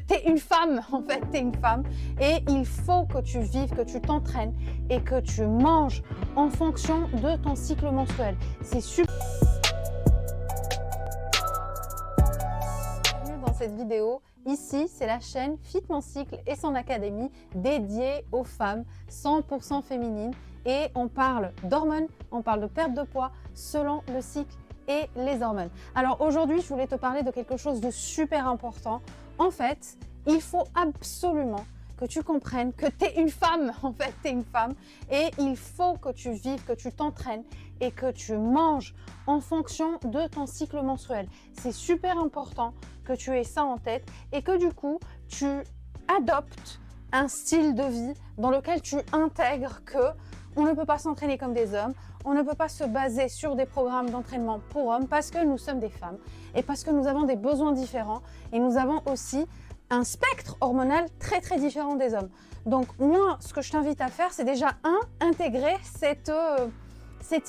T'es une femme, en fait, t'es une femme. Et il faut que tu vives, que tu t'entraînes et que tu manges en fonction de ton cycle menstruel. C'est super. Bienvenue dans cette vidéo. Ici, c'est la chaîne Fit Mon Cycle et son académie dédiée aux femmes 100% féminines. Et on parle d'hormones, on parle de perte de poids selon le cycle et les hormones. Alors aujourd'hui, je voulais te parler de quelque chose de super important. En fait, il faut absolument que tu comprennes que tu es une femme, en fait, tu es une femme. Et il faut que tu vives, que tu t'entraînes et que tu manges en fonction de ton cycle menstruel. C'est super important que tu aies ça en tête et que du coup, tu adoptes un style de vie dans lequel tu intègres que on ne peut pas s'entraîner comme des hommes, on ne peut pas se baser sur des programmes d'entraînement pour hommes parce que nous sommes des femmes et parce que nous avons des besoins différents et nous avons aussi un spectre hormonal très très différent des hommes. Donc moi, ce que je t'invite à faire, c'est déjà intégrer cette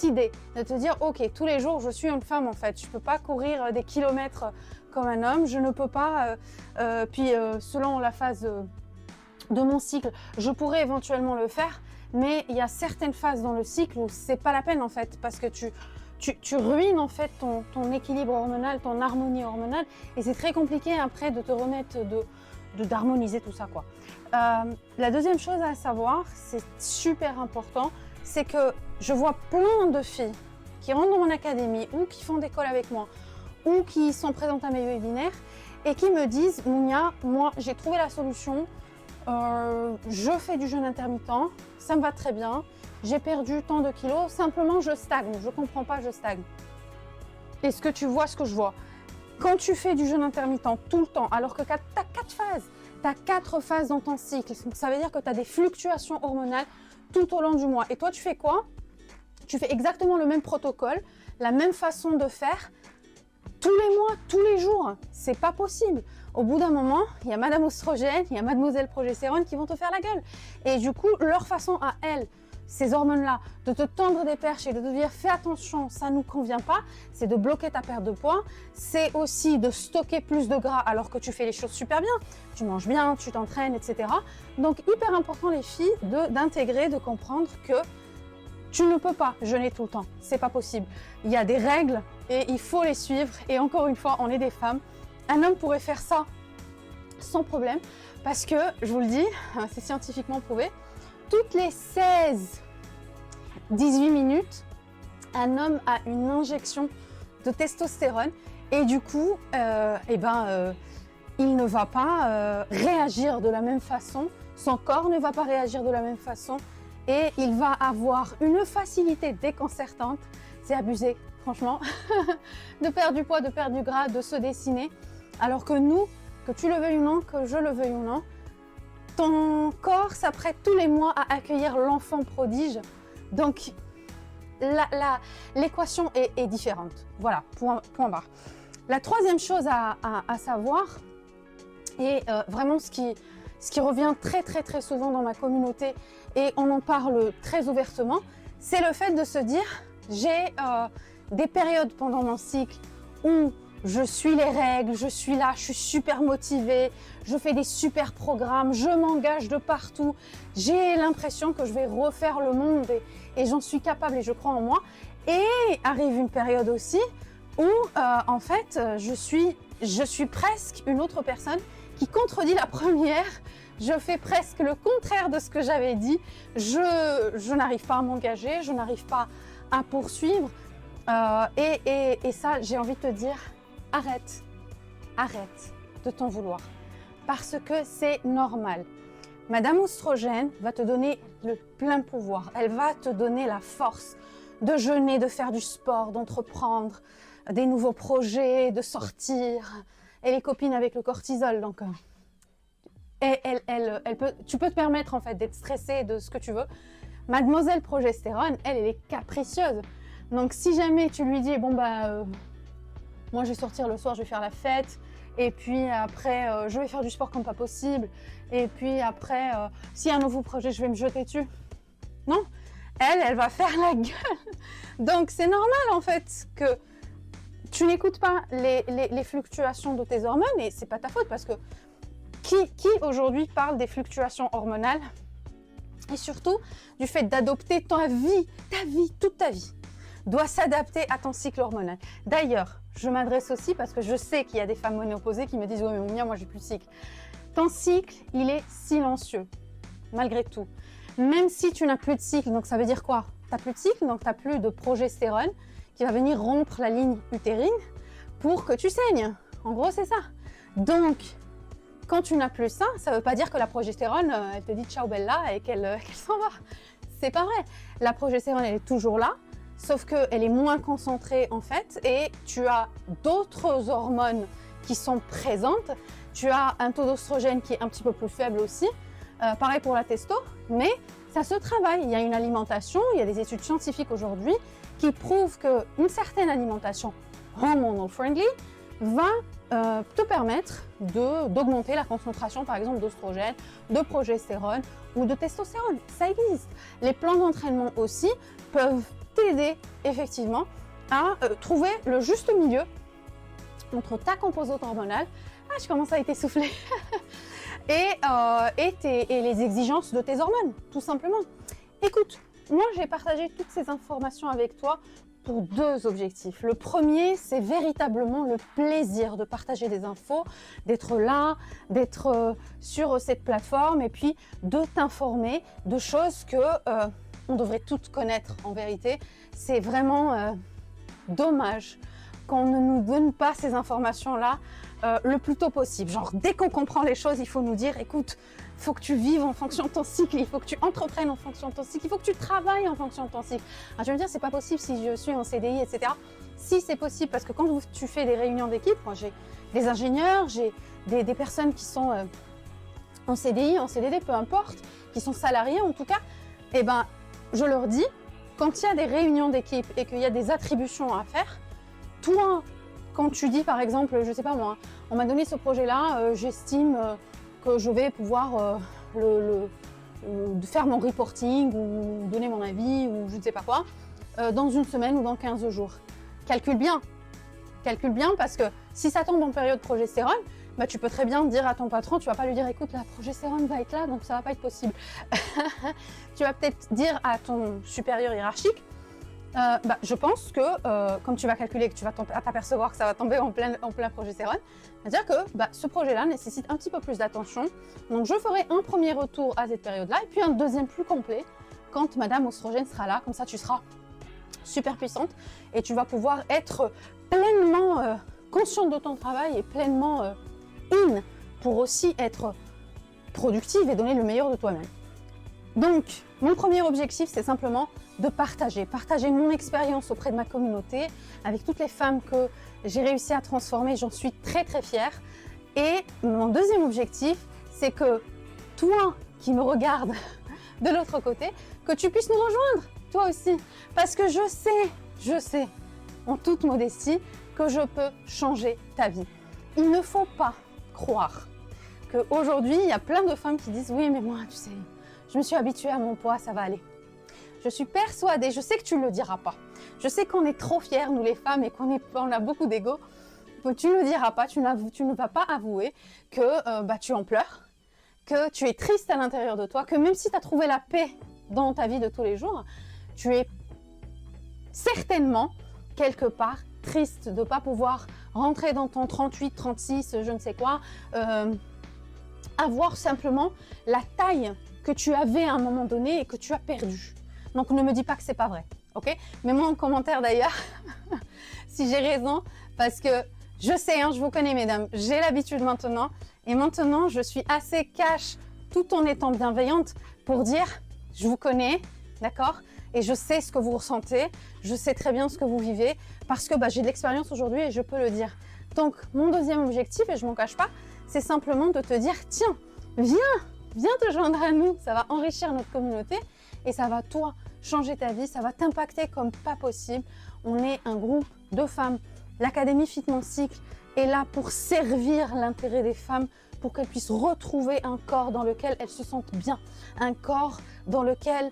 idée de te dire ok, tous les jours je suis une femme en fait, je ne peux pas courir des kilomètres comme un homme, je ne peux pas, selon la phase de mon cycle, je pourrais éventuellement le faire, mais il y a certaines phases dans le cycle où c'est pas la peine en fait, parce que tu ruines en fait ton équilibre hormonal, ton harmonie hormonale, et c'est très compliqué après de te remettre d'harmoniser tout ça quoi. La deuxième chose à savoir, c'est super important, c'est que je vois plein de filles qui rentrent dans mon académie ou qui font des calls avec moi ou qui sont présentes à mes webinaires et qui me disent Mounia, moi j'ai trouvé la solution. Je fais du jeûne intermittent, ça me va très bien, j'ai perdu tant de kilos, simplement je stagne, je comprends pas, je stagne. Est-ce que tu vois ce que je vois? Quand tu fais du jeûne intermittent tout le temps, alors que tu as 4 phases dans ton cycle, donc ça veut dire que tu as des fluctuations hormonales tout au long du mois. Et toi, tu fais quoi? Tu fais exactement le même protocole, la même façon de faire, tous les mois, tous les jours, c'est pas possible. Au bout d'un moment, il y a Madame Oestrogène, il y a Mademoiselle Progestérone qui vont te faire la gueule. Et du coup, leur façon à elles, ces hormones-là, de te tendre des perches et de te dire fais attention, ça nous convient pas, c'est de bloquer ta perte de poids, c'est aussi de stocker plus de gras alors que tu fais les choses super bien, tu manges bien, tu t'entraînes, etc. Donc hyper important les filles d'intégrer, de comprendre que tu ne peux pas jeûner tout le temps, c'est pas possible. Il y a des règles et il faut les suivre. Et encore une fois, on est des femmes. Un homme pourrait faire ça sans problème parce que, je vous le dis, c'est scientifiquement prouvé, toutes les 18 minutes, un homme a une injection de testostérone et du coup, il ne va pas réagir de la même façon, son corps ne va pas réagir de la même façon et il va avoir une facilité déconcertante, c'est abusé franchement, de perdre du poids, de perdre du gras, de se dessiner, alors que nous, que tu le veuilles ou non, que je le veuille ou non, ton corps s'apprête tous les mois à accueillir l'enfant prodige, donc l'équation est différente. Voilà, point barre. La troisième chose à savoir, et vraiment ce qui revient très très très souvent dans ma communauté, et on en parle très ouvertement, c'est le fait de se dire, j'ai des périodes pendant mon cycle où je suis les règles, je suis là, je suis super motivée, je fais des super programmes, je m'engage de partout, j'ai l'impression que je vais refaire le monde et j'en suis capable et je crois en moi. Et arrive une période aussi où en fait je suis presque une autre personne qui contredit la première, je fais presque le contraire de ce que j'avais dit, je n'arrive pas à m'engager, je n'arrive pas à poursuivre et ça j'ai envie de te dire arrête de t'en vouloir parce que c'est normal. Madame Oestrogène va te donner le plein pouvoir, elle va te donner la force de jeûner, de faire du sport, d'entreprendre des nouveaux projets, de sortir. Elle est copine avec le cortisol donc tu peux te permettre en fait d'être stressée de ce que tu veux. Mademoiselle Progestérone, elle est capricieuse. Donc si jamais tu lui dis bon moi je vais sortir le soir, je vais faire la fête et puis après je vais faire du sport comme pas possible et puis après s'il y a un nouveau projet je vais me jeter dessus. Non, elle va faire la gueule. Donc c'est normal en fait que tu n'écoutes pas les fluctuations de tes hormones et c'est pas ta faute parce que Qui aujourd'hui parle des fluctuations hormonales et surtout du fait d'adopter ta vie, toute ta vie doit s'adapter à ton cycle hormonal. D'ailleurs, je m'adresse aussi parce que je sais qu'il y a des femmes ménopausées qui me disent « Ouais, mais moi j'ai plus de cycle ». Ton cycle, il est silencieux, malgré tout. Même si tu n'as plus de cycle, donc ça veut dire quoi? Tu n'as plus de cycle, donc tu n'as plus de progestérone qui va venir rompre la ligne utérine pour que tu saignes. En gros, c'est ça. Donc, quand tu n'as plus ça, ça ne veut pas dire que la progestérone, elle te dit ciao bella et qu'elle s'en va. C'est pas vrai. La progestérone, elle est toujours là, sauf qu'elle est moins concentrée en fait, et tu as d'autres hormones qui sont présentes. Tu as un taux d'oestrogène qui est un petit peu plus faible aussi. Pareil pour la testo, mais ça se travaille. Il y a une alimentation, il y a des études scientifiques aujourd'hui qui prouvent qu'une certaine alimentation hormonal friendly va te permettre d'augmenter la concentration, par exemple, d'oestrogène, de progestérone ou de testostérone. Ça existe. Les plans d'entraînement aussi peuvent t'aider effectivement à trouver le juste milieu entre ta composante hormonale, je commence à être essoufflée, et les exigences de tes hormones, tout simplement. Écoute, moi j'ai partagé toutes ces informations avec toi pour deux objectifs. Le premier, c'est véritablement le plaisir de partager des infos, d'être là, d'être sur cette plateforme et puis de t'informer de choses que on devrait toutes connaître en vérité. C'est vraiment dommage qu'on ne nous donne pas ces informations-là le plus tôt possible. Genre, dès qu'on comprend les choses, il faut nous dire, écoute, il faut que tu vives en fonction de ton cycle, il faut que tu entreprennes en fonction de ton cycle, il faut que tu travailles en fonction de ton cycle. Alors, je vais me dire, c'est pas possible si je suis en CDI, etc. Si, c'est possible, parce que quand tu fais des réunions d'équipe, moi j'ai des ingénieurs, j'ai des personnes qui sont en CDI, en CDD, peu importe, qui sont salariés en tout cas, et ben, je leur dis, quand il y a des réunions d'équipe et qu'il y a des attributions à faire, toi, quand tu dis par exemple, je sais pas moi, on m'a donné ce projet-là, j'estime que je vais pouvoir faire mon reporting ou donner mon avis ou je ne sais pas quoi, dans une semaine ou dans 15 jours. Calcule bien parce que si ça tombe en période progestérone, bah, tu peux très bien dire à ton patron, tu vas pas lui dire écoute la progestérone va être là donc ça va pas être possible. Tu vas peut-être dire à ton supérieur hiérarchique, je pense que quand tu vas calculer que tu vas t'apercevoir que ça va tomber en plein progestérone, c'est-à-dire que ce projet-là nécessite un petit peu plus d'attention. Donc je ferai un premier retour à cette période-là et puis un deuxième plus complet quand Madame Oestrogène sera là. Comme ça, tu seras super puissante et tu vas pouvoir être pleinement consciente de ton travail et pleinement in pour aussi être productive et donner le meilleur de toi-même. Donc, mon premier objectif, c'est simplement de partager mon expérience auprès de ma communauté, avec toutes les femmes que j'ai réussi à transformer, j'en suis très très fière. Et mon deuxième objectif, c'est que toi qui me regardes de l'autre côté, que tu puisses nous rejoindre, toi aussi. Parce que je sais, en toute modestie, que je peux changer ta vie. Il ne faut pas croire qu'aujourd'hui, il y a plein de femmes qui disent « Oui, mais moi, tu sais, je me suis habituée à mon poids, ça va aller. » Je suis persuadée, je sais que tu ne le diras pas. Je sais qu'on est trop fiers, nous les femmes, et qu'on a beaucoup d'ego. Tu ne le diras pas, tu ne vas pas avouer que tu en pleures, que tu es triste à l'intérieur de toi, que même si tu as trouvé la paix dans ta vie de tous les jours, tu es certainement quelque part triste de ne pas pouvoir rentrer dans ton 38, 36, je ne sais quoi, avoir simplement la taille que tu avais à un moment donné et que tu as perdue. Donc ne me dis pas que c'est pas vrai, ok? Mets-moi en commentaire d'ailleurs si j'ai raison, parce que je sais, je vous connais mesdames, j'ai l'habitude maintenant, et maintenant je suis assez cash tout en étant bienveillante pour dire je vous connais, d'accord? Et je sais ce que vous ressentez, je sais très bien ce que vous vivez, parce que j'ai de l'expérience aujourd'hui et je peux le dire. Donc mon deuxième objectif, et je m'en cache pas, c'est simplement de te dire tiens, viens te joindre à nous, ça va enrichir notre communauté et ça va toi changer ta vie, ça va t'impacter comme pas possible. On est un groupe de femmes. L'Académie Fit Mon Cycle est là pour servir l'intérêt des femmes, pour qu'elles puissent retrouver un corps dans lequel elles se sentent bien, un corps dans lequel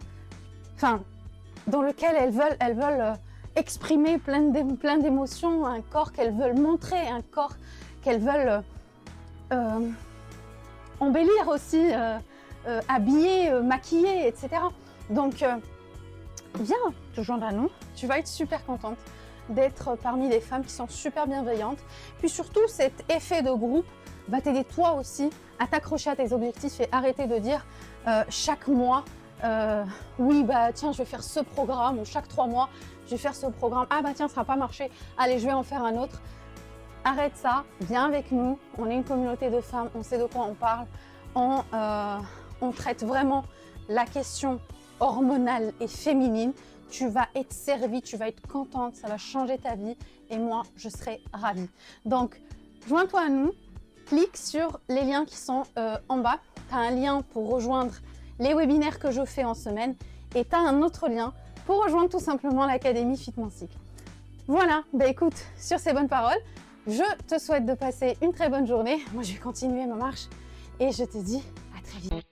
elles veulent exprimer plein d'émotions, un corps qu'elles veulent montrer, un corps qu'elles veulent embellir aussi, habiller, maquiller, etc. Donc, viens te joindre à nous, tu vas être super contente d'être parmi des femmes qui sont super bienveillantes. Puis surtout, cet effet de groupe va t'aider toi aussi à t'accrocher à tes objectifs et arrêter de dire chaque mois, oui, bah tiens, je vais faire ce programme, ou chaque 3 mois, je vais faire ce programme, ah bah tiens, ça n'a pas marché, allez, je vais en faire un autre. Arrête ça, viens avec nous, on est une communauté de femmes, on sait de quoi on parle, on traite vraiment la question hormonale et féminine. Tu vas être servie, tu vas être contente, ça va changer ta vie et moi, je serai ravie. Donc, joins-toi à nous, clique sur les liens qui sont en bas. Tu as un lien pour rejoindre les webinaires que je fais en semaine et tu as un autre lien pour rejoindre tout simplement l'Académie Fitment Cycle. Voilà, bah écoute, sur ces bonnes paroles, je te souhaite de passer une très bonne journée. Moi, je vais continuer ma marche et je te dis à très vite.